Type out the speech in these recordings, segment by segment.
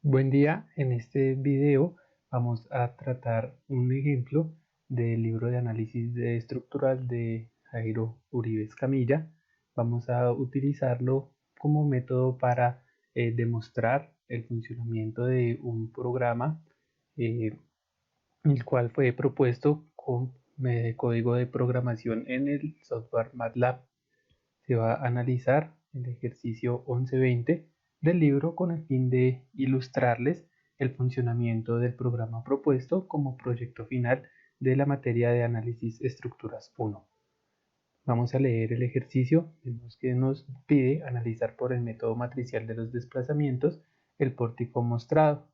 Buen día, en este video vamos a tratar un ejemplo del libro de análisis estructural de Jairo Uribe Escamilla. Vamos a utilizarlo como método para demostrar el funcionamiento de un programa el cual fue propuesto con código de programación en el software MATLAB. Se va a analizar el ejercicio 1120 del libro con el fin de ilustrarles el funcionamiento del programa propuesto como proyecto final de la materia de análisis estructuras 1. Vamos a leer el ejercicio. Vemos que nos pide analizar por el método matricial de los desplazamientos el pórtico mostrado.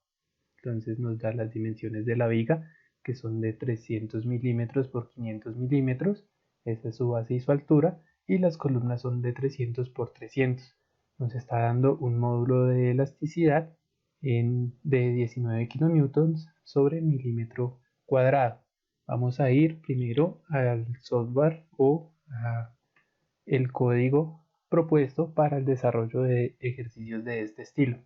Entonces nos da las dimensiones de la viga, que son de 300 milímetros por 500 milímetros. Esa es su base y su altura. Y las columnas son de 300 por 300. Nos está dando un módulo de elasticidad de 19 kilonewtons sobre milímetro cuadrado. Vamos a ir primero al software o el código propuesto para el desarrollo de ejercicios de este estilo.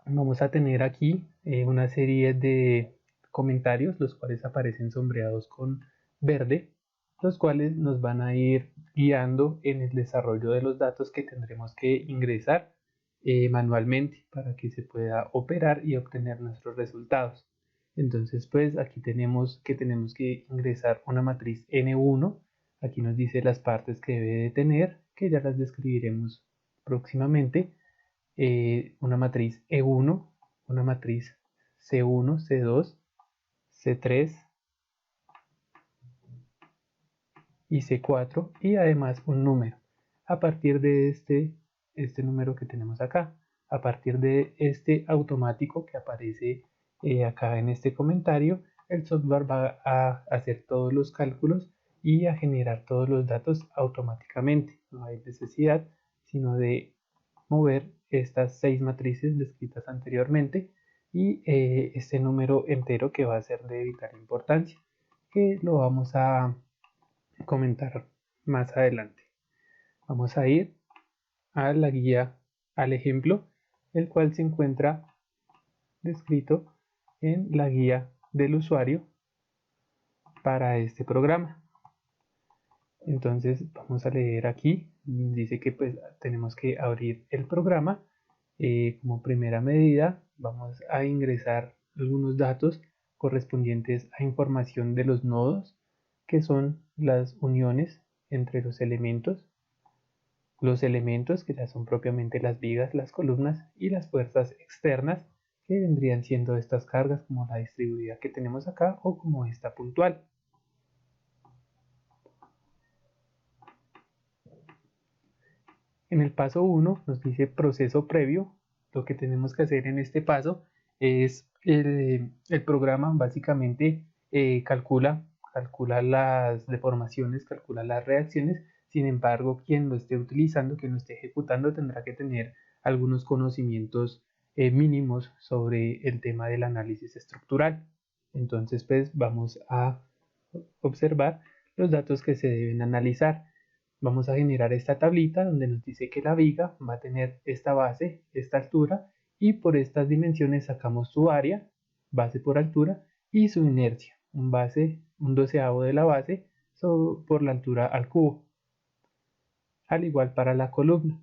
Vamos a tener aquí una serie de comentarios, los cuales aparecen sombreados con verde, los cuales nos van a ir guiando en el desarrollo de los datos que tendremos que ingresar manualmente para que se pueda operar y obtener nuestros resultados. Entonces, pues aquí tenemos que ingresar una matriz N1. Aquí nos dice las partes que debe de tener, que ya las describiremos próximamente. Una matriz E1, una matriz C1, C2, C3 y C4 y además un número. A partir de este número que tenemos acá, a partir de este automático que aparece acá en este comentario, el software va a hacer todos los cálculos y a generar todos los datos automáticamente. No hay necesidad sino de mover estas 6 matrices descritas anteriormente y este número entero que va a ser de vital importancia, que lo vamos a comentar más adelante. Vamos a ir a la guía, al ejemplo, el cual se encuentra descrito en la guía del usuario para este programa. Entonces vamos a leer aquí, dice que pues tenemos que abrir el programa. Como primera medida vamos a ingresar algunos datos correspondientes a información de los nodos, que son las uniones entre los elementos que ya son propiamente las vigas, las columnas y las fuerzas externas, que vendrían siendo estas cargas como la distribuida que tenemos acá o como esta puntual. En el paso 1 nos dice proceso previo. Lo que tenemos que hacer en este paso es el programa básicamente calcula las deformaciones, calcula las reacciones. Sin embargo, quien lo esté utilizando, quien lo esté ejecutando, tendrá que tener algunos conocimientos mínimos sobre el tema del análisis estructural. Entonces, pues vamos a observar los datos que se deben analizar. Vamos a generar esta tablita donde nos dice que la viga va a tener esta base, esta altura, y por estas dimensiones sacamos su área, base por altura, y su inercia, un doceavo de la base por la altura al cubo. Al igual para la columna.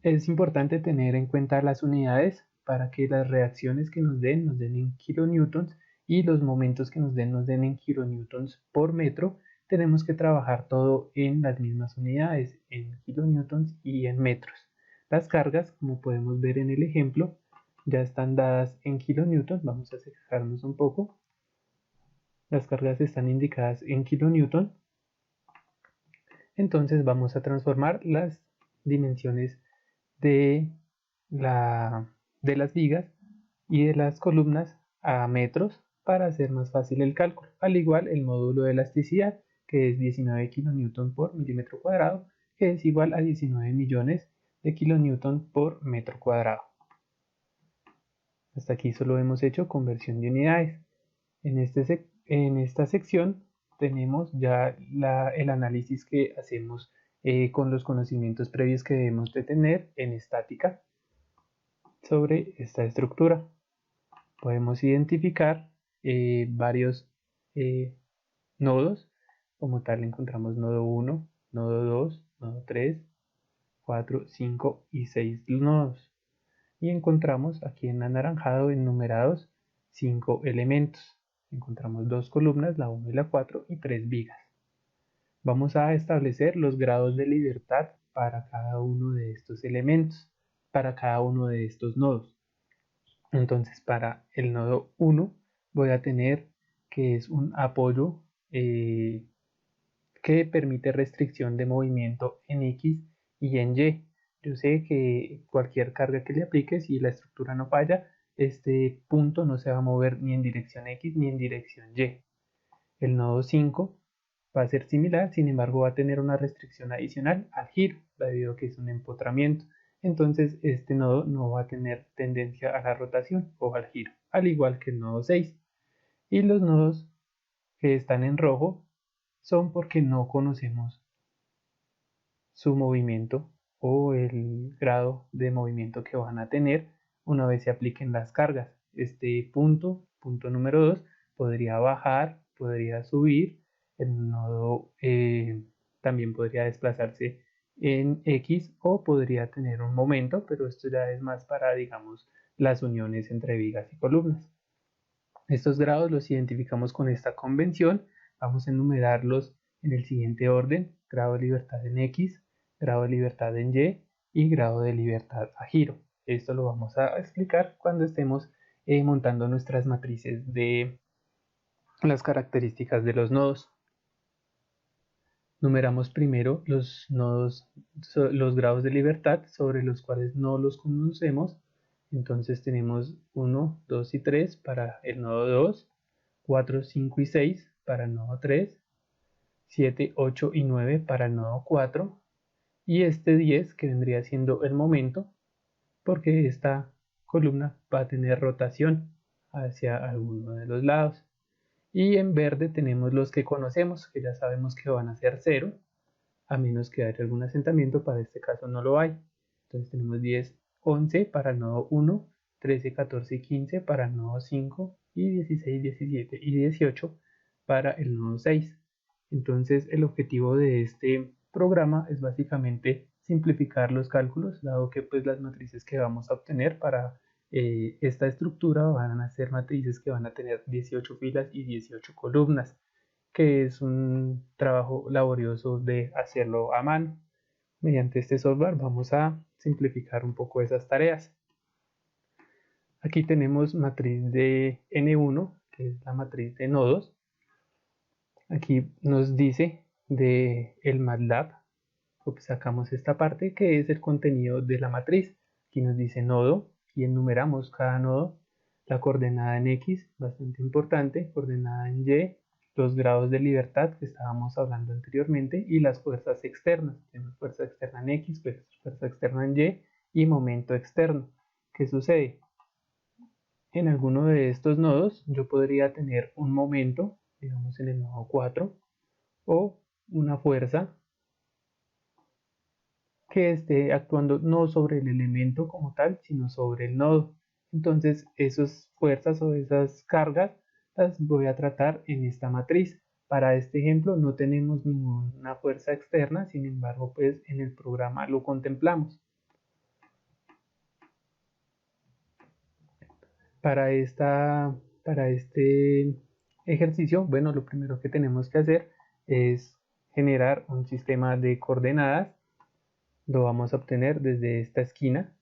Es importante tener en cuenta las unidades para que las reacciones que nos den en kilonewtons y los momentos que nos den en kilonewtons por metro. Tenemos que trabajar todo en las mismas unidades, en kilonewtons y en metros. Las cargas, como podemos ver en el ejemplo, ya están dadas en kilonewtons. Vamos a acercarnos un poco. Las cargas están indicadas en kilonewtons. Entonces vamos a transformar las dimensiones de las vigas y de las columnas a metros para hacer más fácil el cálculo. Al igual el módulo de elasticidad, que es 19 kN por milímetro cuadrado, que es igual a 19 millones de kilonewton por metro cuadrado. Hasta aquí solo hemos hecho conversión de unidades. En esta sección tenemos ya el análisis que hacemos con los conocimientos previos que debemos de tener en estática. sobre esta estructura. Podemos identificar varios nodos. Como tal encontramos nodo 1, nodo 2, nodo 3, 4, 5 y 6 nodos. Y encontramos aquí en anaranjado enumerados 5 elementos. Encontramos dos columnas, la 1 y la 4, y 3 vigas. Vamos a establecer los grados de libertad para cada uno de estos elementos, para cada uno de estos nodos. Entonces, para el nodo 1 voy a tener que es un apoyo que permite restricción de movimiento en X y en Y. Yo sé que cualquier carga que le aplique, si la estructura no falla, este punto no se va a mover ni en dirección X ni en dirección Y. El nodo 5 va a ser similar, sin embargo va a tener una restricción adicional al giro, debido a que es un empotramiento. Entonces este nodo no va a tener tendencia a la rotación o al giro, al igual que el nodo 6. Y los nodos que están en rojo son porque no conocemos su movimiento o el grado de movimiento que van a tener una vez se apliquen las cargas. Este punto número 2, podría bajar, podría subir, el nodo también podría desplazarse en X o podría tener un momento, pero esto ya es más para, digamos, las uniones entre vigas y columnas. Estos grados los identificamos con esta convención. Vamos a enumerarlos en el siguiente orden: grado de libertad en X, grado de libertad en Y y grado de libertad a giro. Esto lo vamos a explicar cuando estemos montando nuestras matrices de las características de los nodos. Numeramos primero los nodos, los grados de libertad sobre los cuales no los conocemos. Entonces tenemos 1, 2 y 3 para el nodo 2, 4, 5 y 6 para el nodo 3, 7, 8 y 9 para el nodo 4, y este 10 que vendría siendo el momento, porque esta columna va a tener rotación hacia alguno de los lados. Y en verde tenemos los que conocemos, que ya sabemos que van a ser 0, a menos que haya algún asentamiento. Para este caso no lo hay. Entonces tenemos 10, 11 para el nodo 1, 13, 14 y 15 para el nodo 5, y 16, 17 y 18 para el nodo 6. Entonces el objetivo de este programa es básicamente simplificar los cálculos, dado que pues las matrices que vamos a obtener para esta estructura van a ser matrices que van a tener 18 filas y 18 columnas, que es un trabajo laborioso de hacerlo a mano. Mediante este software vamos a simplificar un poco esas tareas. Aquí tenemos matriz de N1, que es la matriz de nodos. Aquí nos dice de el MATLAB, sacamos esta parte que es el contenido de la matriz. Aquí nos dice nodo y enumeramos cada nodo, la coordenada en X, bastante importante, coordenada en Y, los grados de libertad que estábamos hablando anteriormente y las fuerzas externas. Tenemos fuerza externa en X, fuerza externa en Y y momento externo. ¿Qué sucede? En alguno de estos nodos yo podría tener un momento, digamos en el nodo 4, o una fuerza que esté actuando no sobre el elemento como tal, sino sobre el nodo. Entonces esas fuerzas o esas cargas las voy a tratar en esta matriz. Para este ejemplo no tenemos ninguna fuerza externa, sin embargo pues en el programa lo contemplamos. Para este ejercicio, bueno, lo primero que tenemos que hacer es generar un sistema de coordenadas. Lo vamos a obtener desde esta esquina,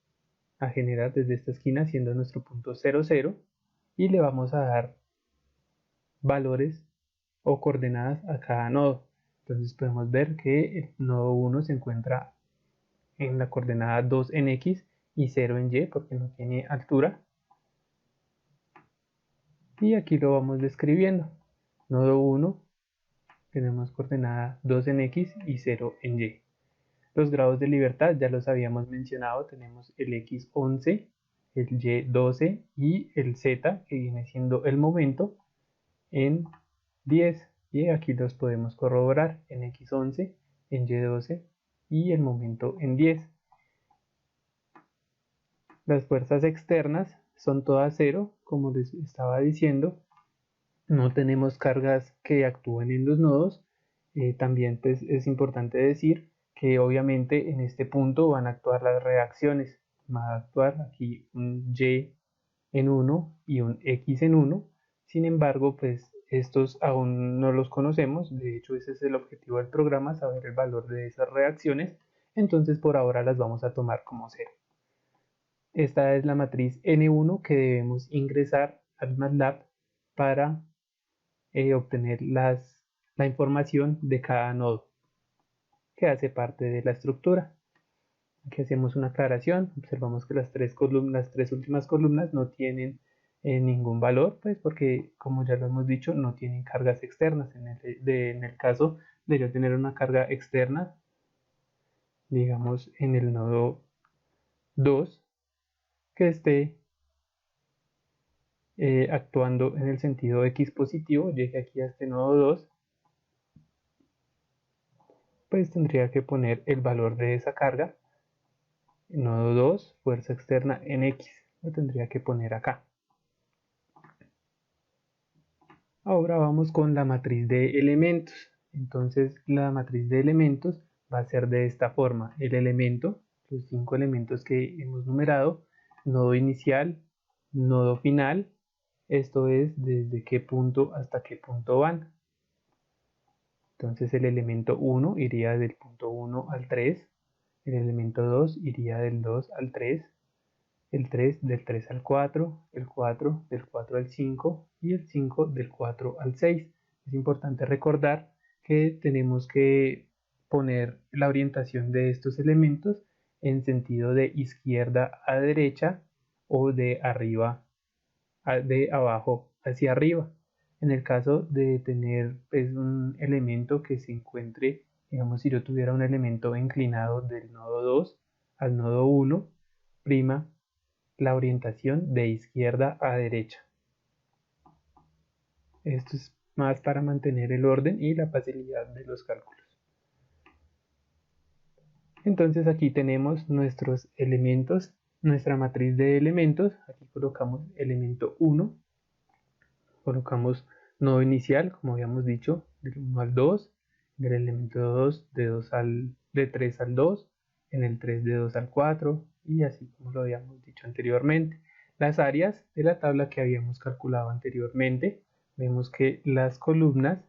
a generar desde esta esquina siendo nuestro punto 0, 0, y le vamos a dar valores o coordenadas a cada nodo. Entonces podemos ver que el nodo 1 se encuentra en la coordenada 2 en X y 0 en Y porque no tiene altura. Y aquí lo vamos describiendo. Nodo 1 tenemos coordenada 2 en X y 0 en Y. Los grados de libertad ya los habíamos mencionado, tenemos el X11, el Y12 y el Z, que viene siendo el momento, en 10, y aquí los podemos corroborar en X11, en Y12 y el momento en 10. Las fuerzas externas son todas cero, como les estaba diciendo. No tenemos cargas que actúen en los nodos. También pues, es importante decir que obviamente en este punto van a actuar las reacciones. Va a actuar aquí un Y en 1 y un X en 1. Sin embargo, pues estos aún no los conocemos. De hecho, ese es el objetivo del programa, saber el valor de esas reacciones. Entonces, por ahora las vamos a tomar como cero. Esta es la matriz N1 que debemos ingresar al MATLAB para obtener la información de cada nodo que hace parte de la estructura. Aquí hacemos una aclaración, observamos que las tres últimas columnas no tienen ningún valor, pues porque como ya lo hemos dicho, no tienen cargas externas. En el caso de yo tener una carga externa, digamos en el nodo 2, que esté actuando en el sentido X positivo, llegue aquí a este nodo 2, pues tendría que poner el valor de esa carga, nodo 2, fuerza externa en X, lo tendría que poner acá. Ahora vamos con la matriz de elementos. Entonces la matriz de elementos va a ser de esta forma. El elemento, los 5 elementos que hemos numerado, nodo inicial, nodo final, esto es desde qué punto hasta qué punto van. Entonces el elemento 1 iría del punto 1 al 3, el elemento 2 iría del 2 al 3, el 3 del 3 al 4, el 4 del 4 al 5 y el 5 del 4 al 6. Es importante recordar que tenemos que poner la orientación de estos elementos en sentido de izquierda a derecha o de abajo hacia arriba. En el caso de tener pues, un elemento que se encuentre, digamos si yo tuviera un elemento inclinado del nodo 2 al nodo 1, prima la orientación de izquierda a derecha. Esto es más para mantener el orden y la facilidad de los cálculos. Entonces aquí tenemos nuestros elementos, nuestra matriz de elementos. Aquí colocamos elemento 1, colocamos nodo inicial, como habíamos dicho, del 1 al 2, en el elemento 2 de 3 al 2, en el 3 de 2 al 4 y así como lo habíamos dicho anteriormente. Las áreas de la tabla que habíamos calculado anteriormente, vemos que las columnas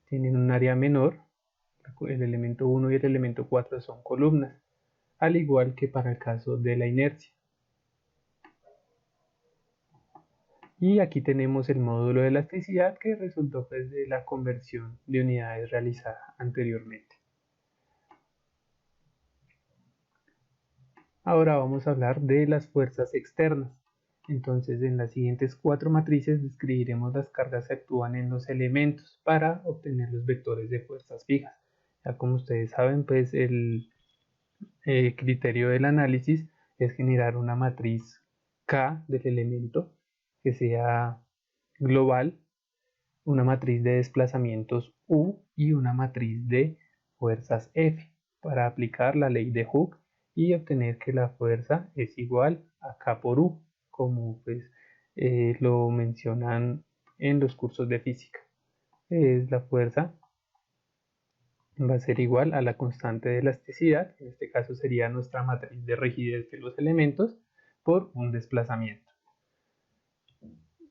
tienen un área menor, el elemento 1 y el elemento 4 son columnas, al igual que para el caso de la inercia. Y aquí tenemos el módulo de elasticidad que resultó pues, de la conversión de unidades realizada anteriormente. Ahora vamos a hablar de las fuerzas externas. Entonces en las siguientes 4 matrices describiremos las cargas que actúan en los elementos para obtener los vectores de fuerzas fijas. Ya como ustedes saben, pues el criterio del análisis es generar una matriz K del elemento que sea global, una matriz de desplazamientos U y una matriz de fuerzas F para aplicar la ley de Hooke y obtener que la fuerza es igual a K por U, como pues lo mencionan en los cursos de física. Es la fuerza va a ser igual a la constante de elasticidad, en este caso sería nuestra matriz de rigidez de los elementos, por un desplazamiento.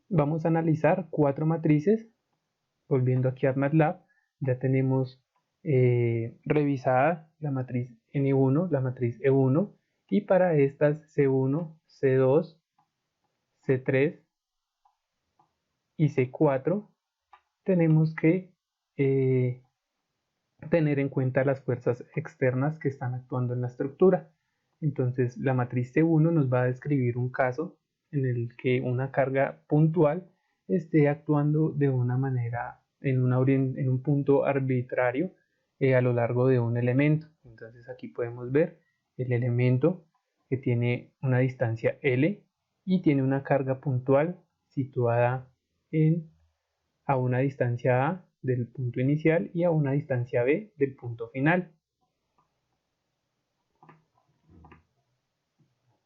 Vamos a analizar 4 matrices. Volviendo aquí a MATLAB, ya tenemos revisada la matriz N1, la matriz E1, y para estas C1, C2, C3 y C4 tenemos que tener en cuenta las fuerzas externas que están actuando en la estructura. Entonces la matriz C1 nos va a describir un caso en el que una carga puntual esté actuando de una manera en un punto arbitrario a lo largo de un elemento. Entonces aquí podemos ver el elemento que tiene una distancia L y tiene una carga puntual situada a una distancia A del punto inicial y a una distancia B del punto final.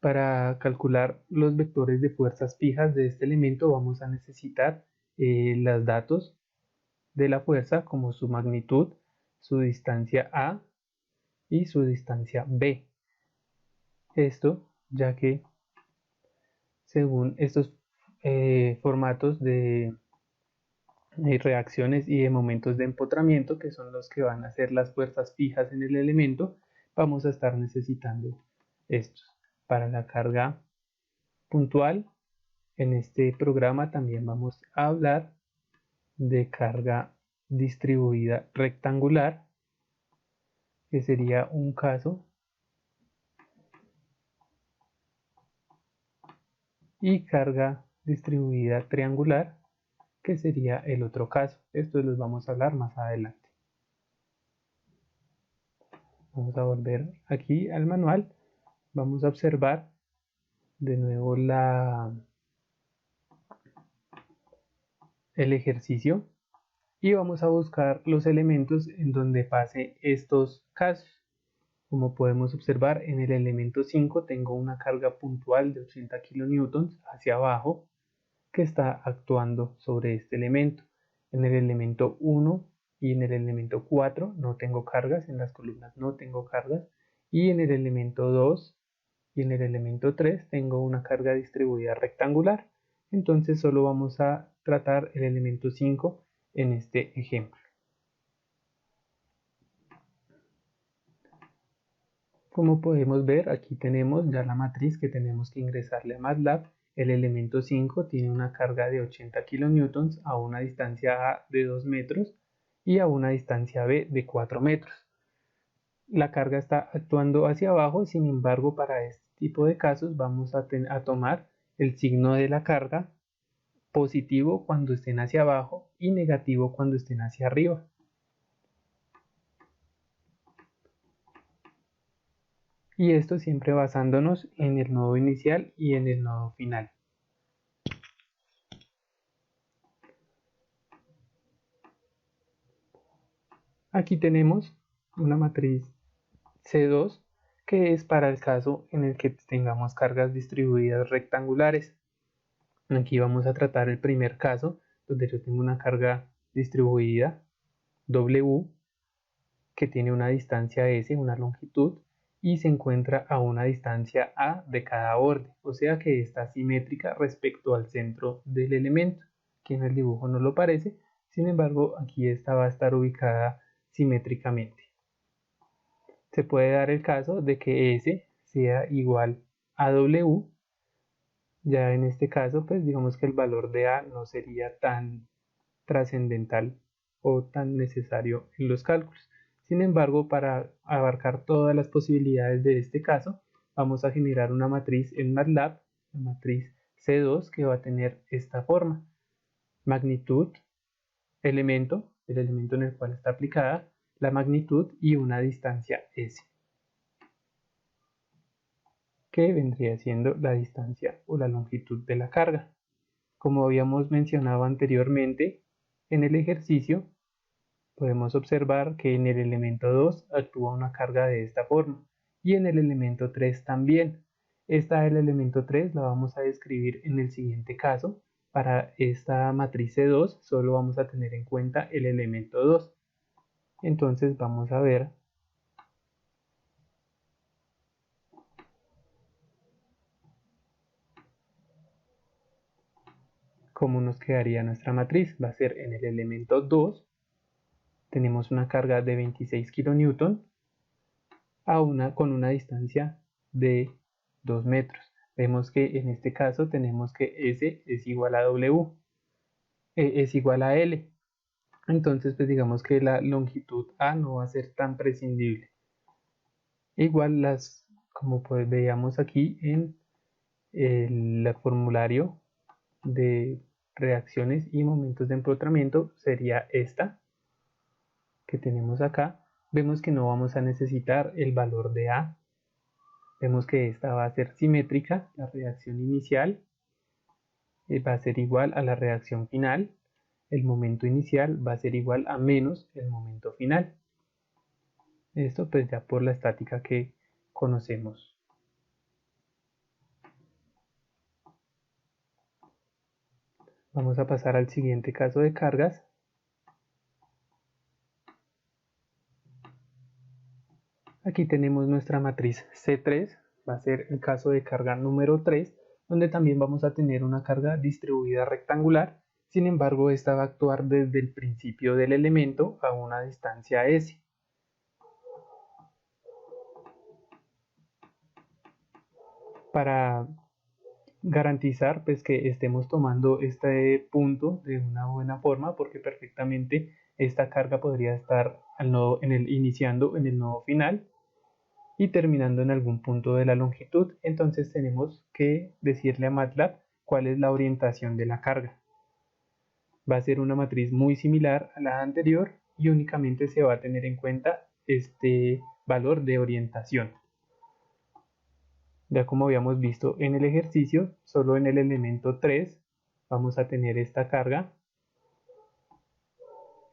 Para calcular los vectores de fuerzas fijas de este elemento vamos a necesitar los datos de la fuerza como su magnitud, su distancia A y su distancia B. Esto ya que según estos formatos de reacciones y de momentos de empotramiento, que son los que van a ser las fuerzas fijas en el elemento, vamos a estar necesitando estos. Para la carga puntual, en este programa también vamos a hablar de carga distribuida rectangular, que sería un caso, y carga distribuida triangular, que sería el otro caso. Estos los vamos a hablar más adelante. Vamos a volver aquí al manual. Vamos a observar de nuevo el ejercicio y vamos a buscar los elementos en donde pase estos casos. Como podemos observar, en el elemento 5 tengo una carga puntual de 80 kN hacia abajo que está actuando sobre este elemento. En el elemento 1 y en el elemento 4 no tengo cargas, en las columnas no tengo cargas, y en el elemento 2 y en el elemento 3 tengo una carga distribuida rectangular. Entonces solo vamos a tratar el elemento 5 en este ejemplo. Como podemos ver, aquí tenemos ya la matriz que tenemos que ingresarle a MATLAB. El elemento 5 tiene una carga de 80 kN a una distancia A de 2 metros y a una distancia B de 4 metros. La carga está actuando hacia abajo, sin embargo, para este tipo de casos vamos a tomar el signo de la carga positivo cuando estén hacia abajo y negativo cuando estén hacia arriba. Y esto siempre basándonos en el nodo inicial y en el nodo final. Aquí tenemos una matriz C2 que es para el caso en el que tengamos cargas distribuidas rectangulares. Aquí vamos a tratar el primer caso donde yo tengo una carga distribuida W que tiene una distancia S, una longitud, y se encuentra a una distancia A de cada borde, o sea que está simétrica respecto al centro del elemento. Aquí en el dibujo no lo parece, sin embargo aquí esta va a estar ubicada simétricamente. Se puede dar el caso de que S sea igual a W. Ya en este caso, pues digamos que el valor de A no sería tan trascendental o tan necesario en los cálculos. Sin embargo, para abarcar todas las posibilidades de este caso, vamos a generar una matriz en MATLAB, la matriz C2, que va a tener esta forma: magnitud, elemento, el elemento en el cual está aplicada, la magnitud y una distancia S, que vendría siendo la distancia o la longitud de la carga. Como habíamos mencionado anteriormente en el ejercicio, podemos observar que en el elemento 2 actúa una carga de esta forma y en el elemento 3 también. Esta del elemento 3 la vamos a describir en el siguiente caso. Para esta matriz C2 solo vamos a tener en cuenta el elemento 2. Entonces vamos a ver cómo nos quedaría nuestra matriz. Va a ser en el elemento 2, tenemos una carga de 26 kN con una distancia de 2 metros. Vemos que en este caso tenemos que S es igual a W, es igual a L. Entonces, pues digamos que la longitud A no va a ser tan prescindible. Igual como pues veíamos aquí en el formulario de reacciones y momentos de empotramiento, sería esta que tenemos acá. Vemos que no vamos a necesitar el valor de A. Vemos que esta va a ser simétrica, la reacción inicial va a ser igual a la reacción final, el momento inicial va a ser igual a menos el momento final. Esto pues ya por la estática que conocemos. Vamos a pasar al siguiente caso de cargas. Aquí tenemos nuestra matriz C3, va a ser el caso de carga número 3, donde también vamos a tener una carga distribuida rectangular. Sin embargo, esta va a actuar desde el principio del elemento a una distancia S. Para garantizar pues que estemos tomando este punto de una buena forma, porque perfectamente esta carga podría estar iniciando en el nodo final y terminando en algún punto de la longitud. Entonces tenemos que decirle a MATLAB cuál es la orientación de la carga. Va a ser una matriz muy similar a la anterior y únicamente se va a tener en cuenta este valor de orientación. Ya como habíamos visto en el ejercicio, solo en el elemento 3 vamos a tener esta carga.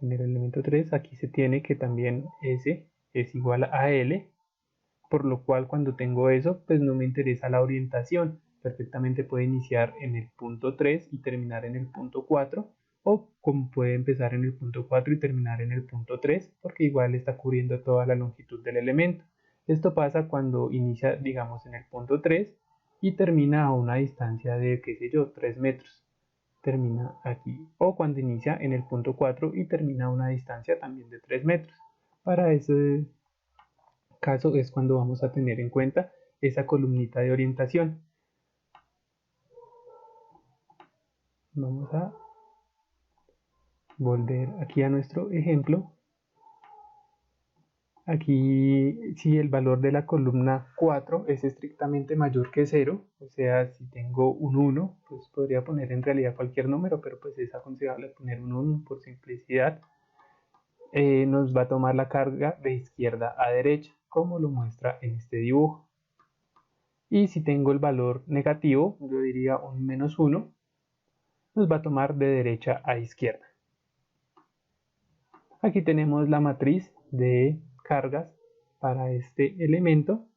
En el elemento 3 aquí se tiene que también S es igual a L, por lo cual cuando tengo eso, pues no me interesa la orientación. Perfectamente puede iniciar en el punto 3 y terminar en el punto 4, o como puede empezar en el punto 4 y terminar en el punto 3, porque igual está cubriendo toda la longitud del elemento. Esto pasa cuando inicia, digamos, en el punto 3 y termina a una distancia de, qué sé yo, 3 metros. Termina aquí. O cuando inicia en el punto 4 y termina a una distancia también de 3 metros. Para ese caso es cuando vamos a tener en cuenta esa columnita de orientación. Vamos a volver aquí a nuestro ejemplo. Aquí, si el valor de la columna 4 es estrictamente mayor que 0, o sea, si tengo un 1, pues podría poner en realidad cualquier número, pero pues es aconsejable poner un 1 por simplicidad. Nos va a tomar la carga de izquierda a derecha, como lo muestra en este dibujo. Y si tengo el valor negativo, yo diría un -1, nos va a tomar de derecha a izquierda. Aquí tenemos la matriz de cargas para este elemento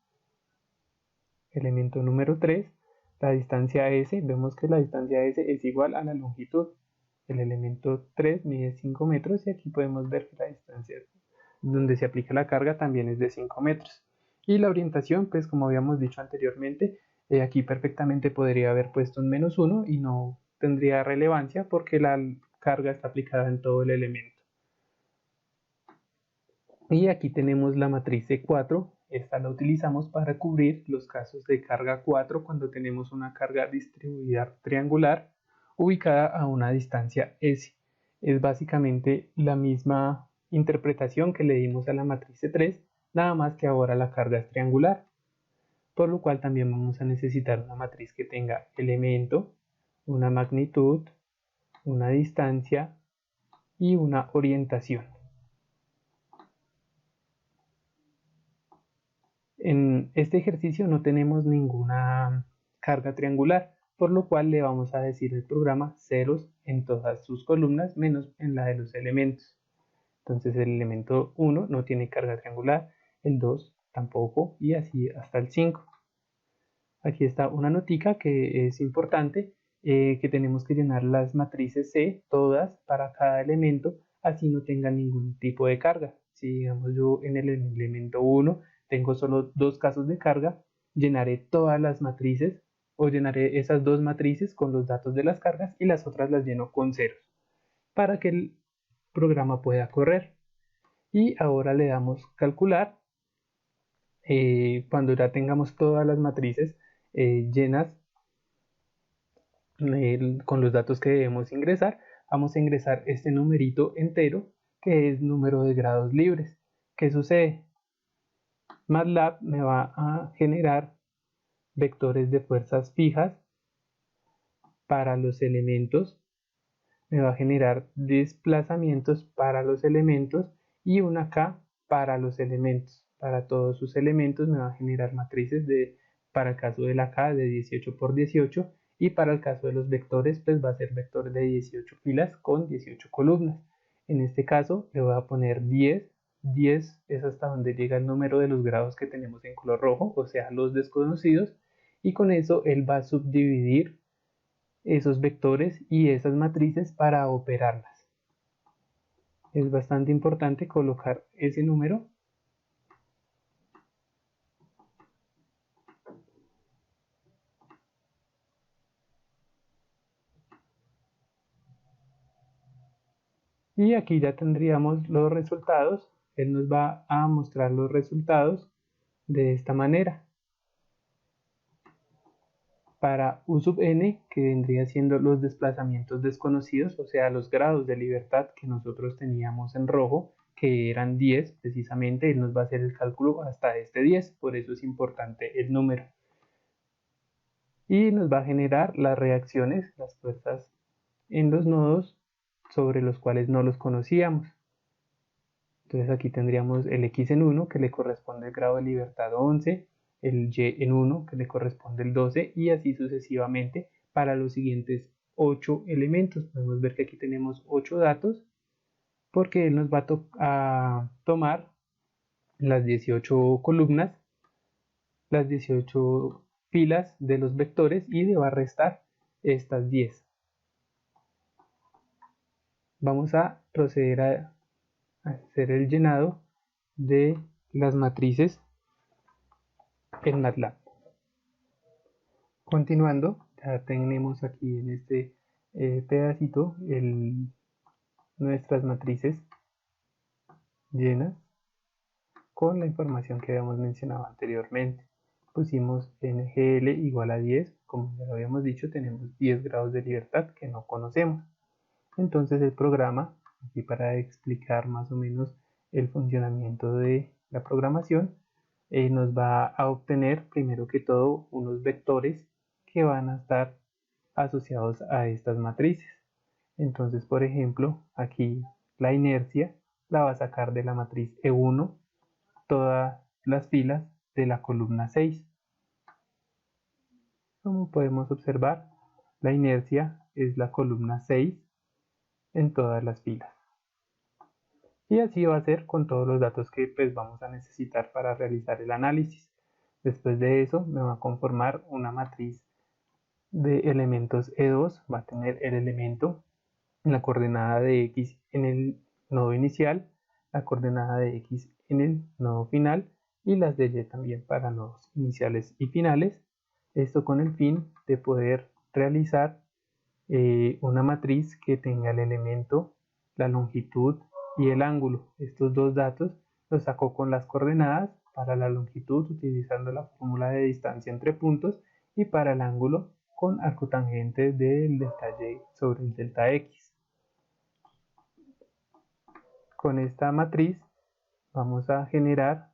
número 3, la distancia S. Vemos que la distancia S es igual a la longitud. El elemento 3 mide 5 metros y aquí podemos ver que la distancia donde se aplica la carga también es de 5 metros. Y la orientación, pues como habíamos dicho anteriormente, aquí perfectamente podría haber puesto un -1 y no tendría relevancia porque la carga está aplicada en todo el elemento. Y aquí tenemos la matriz C4, esta la utilizamos para cubrir los casos de carga 4 cuando tenemos una carga distribuida triangular ubicada a una distancia S. Es básicamente la misma interpretación que le dimos a la matriz C3, nada más que ahora la carga es triangular, por lo cual también vamos a necesitar una matriz que tenga elemento, una magnitud, una distancia y una orientación. En este ejercicio no tenemos ninguna carga triangular, por lo cual le vamos a decir al programa ceros en todas sus columnas menos en la de los elementos. Entonces el elemento 1 no tiene carga triangular, el 2 tampoco y así hasta el 5. Aquí está una notica que es importante, que tenemos que llenar las matrices C, todas para cada elemento, así no tengan ningún tipo de carga. Si digamos yo en el elemento 1 tengo solo dos casos de carga, llenaré todas las matrices o llenaré esas dos matrices con los datos de las cargas y las otras las lleno con ceros para que el programa pueda correr. Y ahora le damos calcular. Cuando ya tengamos todas las matrices llenas con los datos que debemos ingresar, vamos a ingresar este numerito entero que es número de grados libres. ¿Qué sucede? MATLAB me va a generar vectores de fuerzas fijas para los elementos, me va a generar desplazamientos para los elementos y una K para los elementos. Para todos sus elementos me va a generar matrices para el caso de la K de 18 por 18 y para el caso de los vectores pues va a ser vector de 18 filas con 18 columnas. En este caso le voy a poner 10. 10 es hasta donde llega el número de los grados que tenemos en color rojo, o sea los desconocidos, y con eso él va a subdividir esos vectores y esas matrices para operarlas. Es bastante importante colocar ese número. Y aquí ya tendríamos los resultados. Él nos va a mostrar los resultados de esta manera. Para U sub n, que vendría siendo los desplazamientos desconocidos, o sea, los grados de libertad que nosotros teníamos en rojo, que eran 10 precisamente, él nos va a hacer el cálculo hasta este 10, por eso es importante el número. Y nos va a generar las reacciones, las fuerzas en los nodos sobre los cuales no los conocíamos. Entonces aquí tendríamos el X en 1 que le corresponde el grado de libertad 11, el Y en 1 que le corresponde el 12 y así sucesivamente para los siguientes 8 elementos. Podemos ver que aquí tenemos 8 datos porque él nos va a tomar las 18 columnas, las 18 filas de los vectores y le va a restar estas 10. Vamos a proceder a hacer el llenado de las matrices en MATLAB. Continuando, ya tenemos aquí en este pedacito nuestras matrices llenas con la información que habíamos mencionado anteriormente. Pusimos NGL igual a 10, como ya lo habíamos dicho, tenemos 10 grados de libertad que no conocemos. Entonces el programa, aquí para explicar más o menos el funcionamiento de la programación, nos va a obtener primero que todo unos vectores que van a estar asociados a estas matrices. Entonces, por ejemplo, aquí la inercia la va a sacar de la matriz E1 todas las filas de la columna 6. Como podemos observar, la inercia es la columna 6 en todas las filas. Y así va a ser con todos los datos que pues vamos a necesitar para realizar el análisis. Después de eso me va a conformar una matriz de elementos E2, va a tener el elemento, la coordenada de X en el nodo inicial, la coordenada de X en el nodo final y las de Y también para nodos iniciales y finales. Esto con el fin de poder realizar una matriz que tenga el elemento, la longitud y el ángulo. Estos dos datos los sacó con las coordenadas para la longitud utilizando la fórmula de distancia entre puntos y para el ángulo con arco tangente del delta y sobre el delta x. Con esta matriz vamos a generar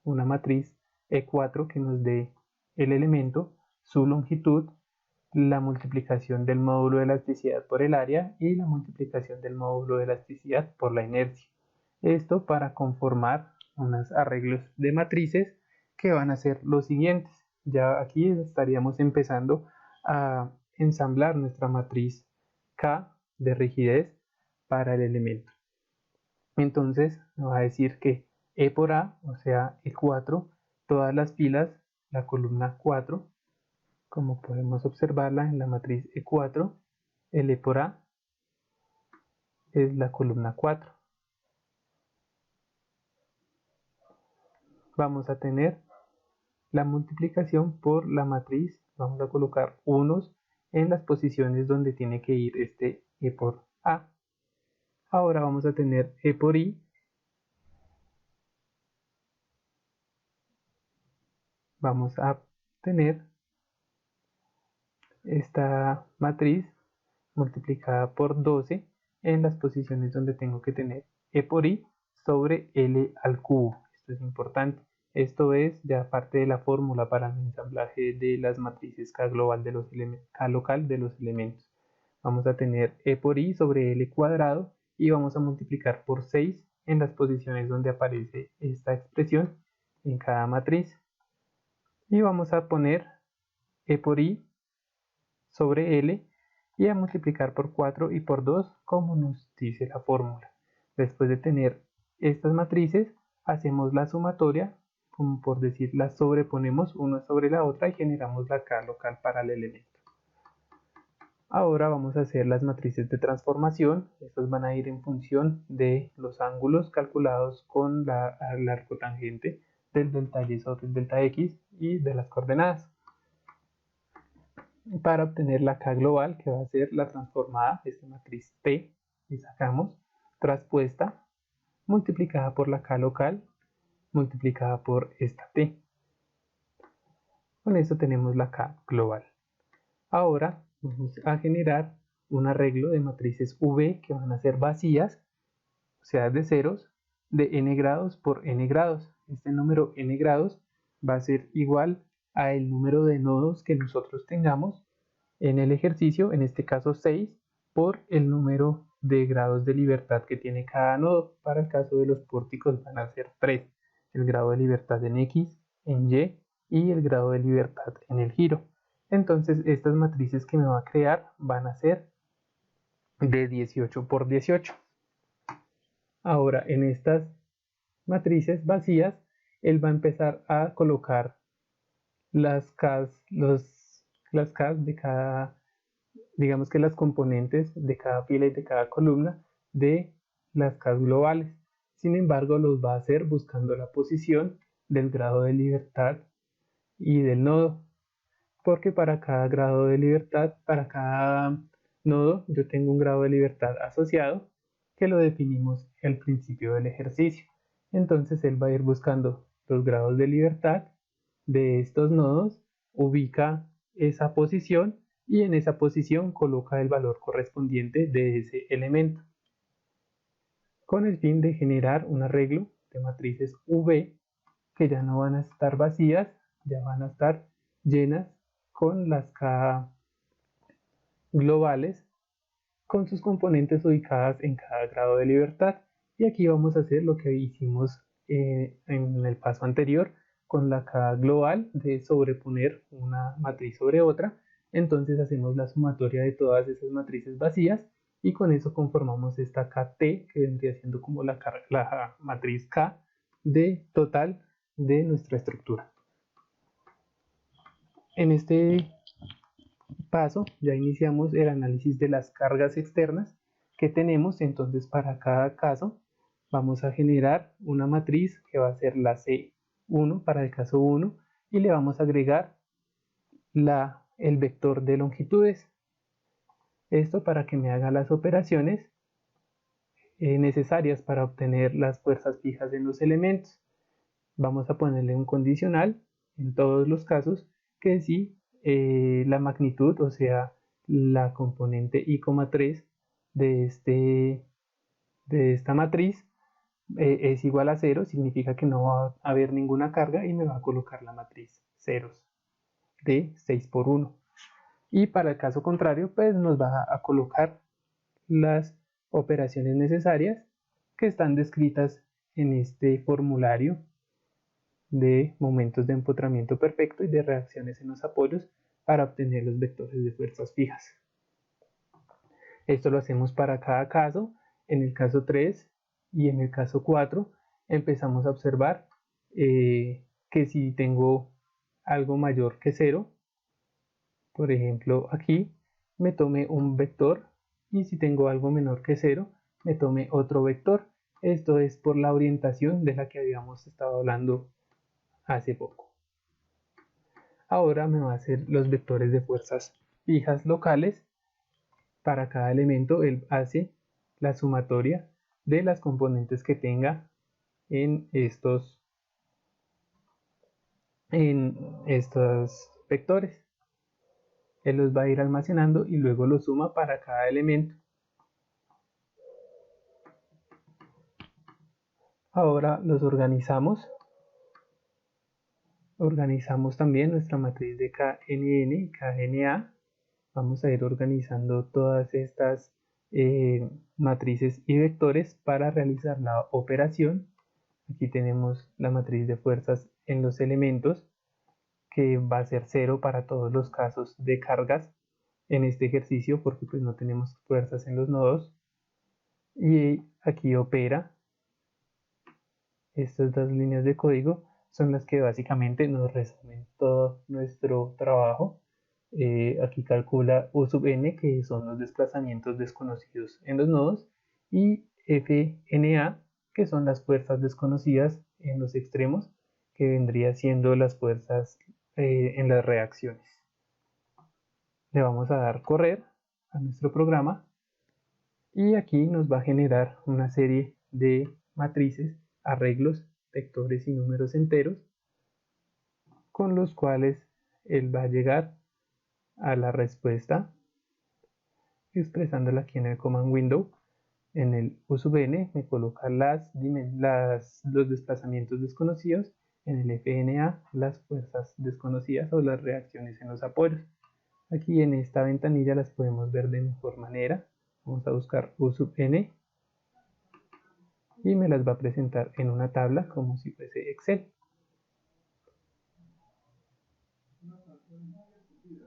una matriz E4 que nos dé el elemento, su longitud, la multiplicación del módulo de elasticidad por el área y la multiplicación del módulo de elasticidad por la inercia. Esto para conformar unos arreglos de matrices que van a ser los siguientes. Ya aquí estaríamos empezando a ensamblar nuestra matriz K de rigidez para el elemento. Entonces nos va a decir que E por A, o sea E4, todas las filas, la columna 4, como podemos observarla en la matriz E4, el E por A es la columna 4. Vamos a tener la multiplicación por la matriz, vamos a colocar unos en las posiciones donde tiene que ir este E por A. Ahora vamos a tener E por I, vamos a tener esta matriz multiplicada por 12 en las posiciones donde tengo que tener E por I sobre L al cubo. Esto es importante. Esto es ya parte de la fórmula para el ensamblaje de las matrices K global de los K local de los elementos. Vamos a tener E por I sobre L cuadrado y vamos a multiplicar por 6 en las posiciones donde aparece esta expresión en cada matriz. Y vamos a poner E por I sobre L y a multiplicar por 4 y por 2 como nos dice la fórmula. Después de tener estas matrices, hacemos la sumatoria, como por decir, las sobreponemos una sobre la otra y generamos la K local para el elemento. Ahora vamos a hacer las matrices de transformación. Estas van a ir en función de los ángulos calculados con el arco tangente del delta y sobre el delta x y de las coordenadas. Para obtener la K global, que va a ser la transformada, esta matriz T, y sacamos traspuesta multiplicada por la K local multiplicada por esta T. Con esto tenemos la K global. Ahora vamos a generar un arreglo de matrices V que van a ser vacías, o sea, de ceros, de n grados por n grados. Este número n grados va a ser igual a el número de nodos que nosotros tengamos en el ejercicio, en este caso 6, por el número de grados de libertad que tiene cada nodo. Para el caso de los pórticos van a ser 3, el grado de libertad en X, en Y y el grado de libertad en el giro. Entonces estas matrices que me va a crear van a ser de 18 por 18. Ahora en estas matrices vacías, él va a empezar a colocar las Ks de cada, digamos que las componentes de cada fila y de cada columna de las Ks globales. Sin embargo, los va a hacer buscando la posición del grado de libertad y del nodo, porque para cada grado de libertad, para cada nodo, yo tengo un grado de libertad asociado que lo definimos al principio del ejercicio. Entonces él va a ir buscando los grados de libertad de estos nodos, ubica esa posición y en esa posición coloca el valor correspondiente de ese elemento, con el fin de generar un arreglo de matrices V que ya no van a estar vacías, ya van a estar llenas con las K globales, con sus componentes ubicadas en cada grado de libertad. Y aquí vamos a hacer lo que hicimos en el paso anterior con la K global de sobreponer una matriz sobre otra. Entonces hacemos la sumatoria de todas esas matrices vacías y con eso conformamos esta KT, que vendría siendo como la matriz K de total de nuestra estructura. En este paso ya iniciamos el análisis de las cargas externas que tenemos. Entonces para cada caso vamos a generar una matriz que va a ser la C1 para el caso 1 y le vamos a agregar el vector de longitudes. Esto para que me haga las operaciones necesarias para obtener las fuerzas fijas en los elementos. Vamos a ponerle un condicional en todos los casos que si la magnitud, o sea, la componente I,3 de esta matriz es igual a 0, significa que no va a haber ninguna carga y me va a colocar la matriz ceros de 6 por 1. Y para el caso contrario, pues nos va a colocar las operaciones necesarias que están descritas en este formulario de momentos de empotramiento perfecto y de reacciones en los apoyos para obtener los vectores de fuerzas fijas. Esto lo hacemos para cada caso. En el caso 3 y en el caso 4 empezamos a observar que si tengo algo mayor que 0, por ejemplo aquí, me tome un vector, y si tengo algo menor que 0, me tome otro vector. Esto es por la orientación de la que habíamos estado hablando hace poco. Ahora me va a hacer los vectores de fuerzas fijas locales. Para cada elemento él hace la sumatoria de las componentes que tenga en estos vectores. Él los va a ir almacenando y luego los suma para cada elemento. Ahora los organizamos. Organizamos también nuestra matriz de KNN y KNA. Vamos a ir organizando todas estas matrices y vectores para realizar la operación. Aquí tenemos la matriz de fuerzas en los elementos, que va a ser 0 para todos los casos de cargas en este ejercicio, porque pues no tenemos fuerzas en los nodos. Y aquí opera. Estas dos líneas de código son las que básicamente nos resumen todo nuestro trabajo. Aquí calcula U sub n, que son los desplazamientos desconocidos en los nodos, y FNA, que son las fuerzas desconocidas en los extremos, que vendría siendo las fuerzas en las reacciones. Le vamos a dar correr a nuestro programa y aquí nos va a generar una serie de matrices, arreglos, vectores y números enteros, con los cuales él va a llegar a la respuesta expresándola aquí en el command window. En el U sub n me coloca los desplazamientos desconocidos, en el FNA las fuerzas desconocidas o las reacciones en los apoyos. Aquí en esta ventanilla las podemos ver de mejor manera. Vamos a buscar U sub n y me las va a presentar en una tabla como si fuese Excel.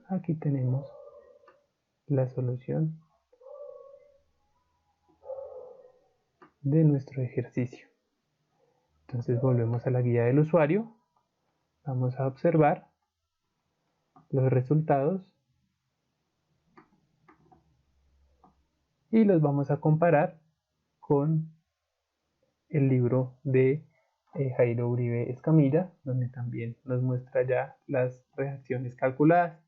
Aquí tenemos la solución de nuestro ejercicio. Entonces volvemos a la guía del usuario, vamos a observar los resultados y los vamos a comparar con el libro de Jairo Uribe Escamilla, donde también nos muestra ya las reacciones calculadas.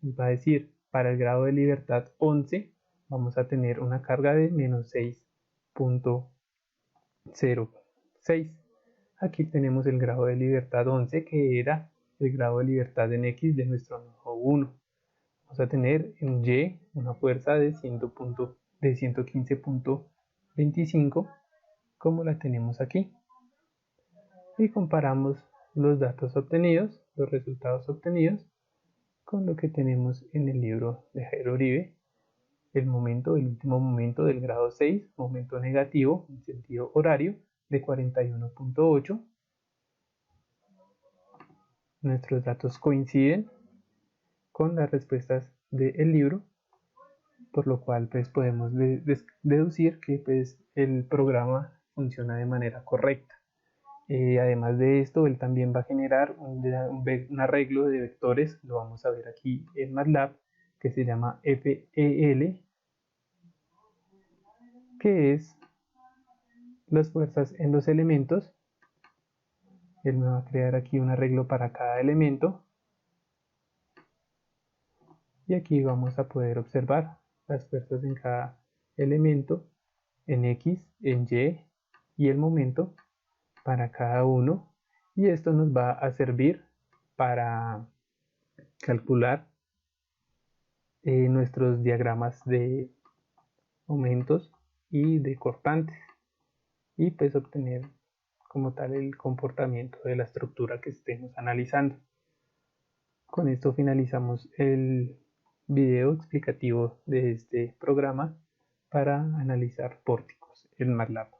Nos va a decir, para el grado de libertad 11 vamos a tener una carga de menos 6.06. Aquí tenemos el grado de libertad 11, que era el grado de libertad en X de nuestro nodo 1. Vamos a tener en Y una fuerza de 115.25, como la tenemos aquí. Y comparamos los datos obtenidos, los resultados obtenidos, con lo que tenemos en el libro de Jairo Uribe. El último momento del grado 6, momento negativo en sentido horario de 41.8. Nuestros datos coinciden con las respuestas del libro, por lo cual pues podemos deducir que pues el programa funciona de manera correcta. Además de esto, él también va a generar un arreglo de vectores, lo vamos a ver aquí en MATLAB, que se llama FEL, que es las fuerzas en los elementos. Él me va a crear aquí un arreglo para cada elemento. Y aquí vamos a poder observar las fuerzas en cada elemento, en X, en Y y el momento para cada uno. Y esto nos va a servir para calcular nuestros diagramas de momentos y de cortantes, y pues obtener como tal el comportamiento de la estructura que estemos analizando. Con esto finalizamos el video explicativo de este programa para analizar pórticos en MATLAB.